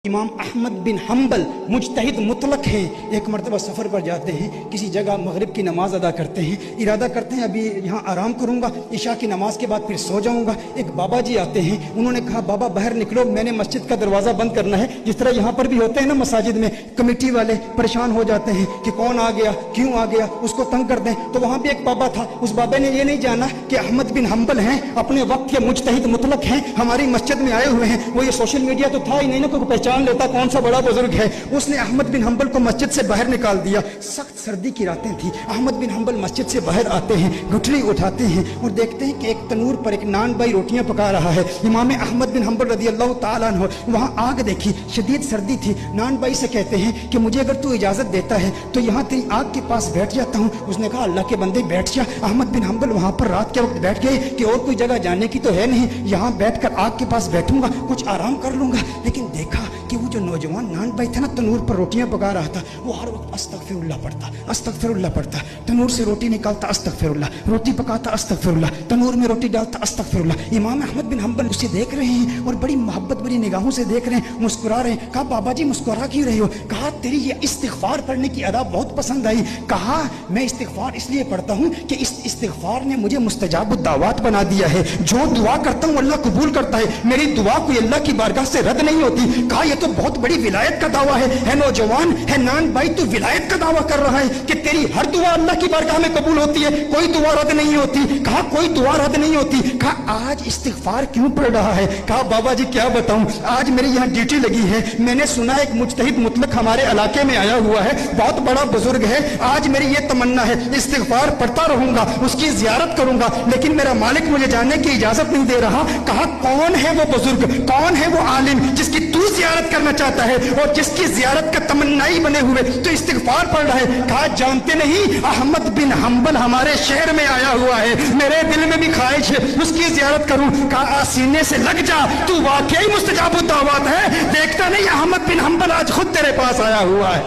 امام احمد بن حنبل مجتہد مطلق ہیں. ایک مرتبہ سفر پر جاتے ہیں, کسی جگہ مغرب کی نماز ادا کرتے ہیں, ارادہ کرتے ہیں ابھی یہاں آرام کروں گا, عشاء کی نماز کے بعد پھر سو جاؤں گا. ایک بابا جی آتے ہیں, انہوں نے کہا بابا باہر نکلو, میں نے مسجد کا دروازہ بند کرنا ہے. جس طرح یہاں پر بھی ہوتے ہیں نا مساجد میں, کمیٹی والے پریشان ہو جاتے ہیں کہ کون آ گیا, کیوں آ گیا, اس کو تنگ کر دیں. تو وہاں بھی ایک بابا تھا, اس بابے نے یہ نہیں جانا کہ احمد بن حنبل ہیں, اپنے وقت کے مجتہد مطلق ہیں, ہماری مسجد میں آئے ہوئے ہیں. وہ یہ سوشل میڈیا تو تھا ہی نہیں نا, کوئی پہچان لیتا کون سا بڑا بزرگ ہے. اس نے احمد بن حنبل کو مسجد سے باہر نکال دیا. سخت سردی کی راتیں تھی. احمد بن حنبل مسجد سے باہر آتے ہیں, گٹھلی اٹھاتے ہیں اور دیکھتے ہیں کہ ایک تنور پر ایک نان بائی روٹیاں پکا رہا ہے. امام احمد بن حنبل رضی اللہ تعالیٰ عنہ وہاں آگ دیکھی, شدید سردی تھی. نان بائی سے کہتے ہیں کہ مجھے اگر تو اجازت دیتا ہے تو یہاں تیری آگ کے پاس بیٹھ جاتا ہوں. اس نے کہا اللہ کے بندے بیٹھ جا. احمد بن حنبل وہاں پر رات کے وقت بیٹھ گئے کہ اور کوئی جگہ جانے کی تو ہے نہیں, یہاں بیٹھ کر آگ کے پاس بیٹھوں گا, کچھ آرام کر لوں گا. لیکن دیکھا کہ وہ جو نوجوان نان بھائی تھا نا, تنور پر روٹیاں پکا رہا تھا, وہ ہر وقت استغفر اللہ پڑھتا, استغفر اللہ پڑھتا. تنور سے روٹی نکالتا, استغفر اللہ, روٹی پکاتا, استغفر اللہ, تنور میں روٹی ڈالتا, استغفر اللہ. امام احمد بن حنبل اسے دیکھ رہے ہیں اور بڑی محبت بڑی نگاہوں سے دیکھ رہے ہیں, مسکرا رہے ہیں. کہا بابا جی مسکرا کیوں رہے ہو؟ کہا تیری یہ استغفار پڑھنے کی ادا بہت پسند آئی. کہا میں استغفار اس لیے پڑھتا ہوں کہ اس استغفار نے مجھے مستجاب الدعوات بنا دیا ہے. جو دعا کرتا ہوں اللہ قبول کرتا ہے, میری دعا کوئی اللہ کی بارگاہ سے رد نہیں ہوتی. کہا یہ تو بہت بڑی ولایت کا دعویٰ ہے نوجوان, ہے نان بھائی, تو ولایت کا دعویٰ کر رہا ہے کہ تیری ہر دعا اللہ کی بارگاہ میں قبول ہوتی ہے, کوئی دعا رد نہیں ہوتی. کہا کوئی دعا رد نہیں ہوتی. کہا آج استغفار کیوں پڑھ رہا ہے؟ کہا بابا جی کیا بتاؤں, آج میری یہاں ڈیوٹی لگی ہے, میں نے سنا ایک مجتہد مطلق ہمارے علاقے میں آیا ہوا ہے, بہت بڑا بزرگ ہے, آج میری یہ تمنا ہے استغفار پڑھتا رہوں گا, اس کی زیارت کروں گا, لیکن میرا مالک مجھے جانے کی اجازت نہیں دے رہا. کہا کون ہے وہ بزرگ, کون ہے وہ عالم جس کی تو زیارت کرنا چاہتا ہے اور جس کی زیارت کا تمنائی بنے ہوئے تو استغفار پڑھ رہا ہے؟ کہا جانتے نہیں, احمد بن حنبل ہمارے شہر میں آیا ہوا ہے, میرے دل میں بھی خواہش ہے اس کی زیارت کروں. کہا سینے سے لگ جا, تو واقعی مستجاب الدعوات ہے. دیکھتا نہیں احمد بن حنبل آج خود تیرے پاس آیا ہوا ہے.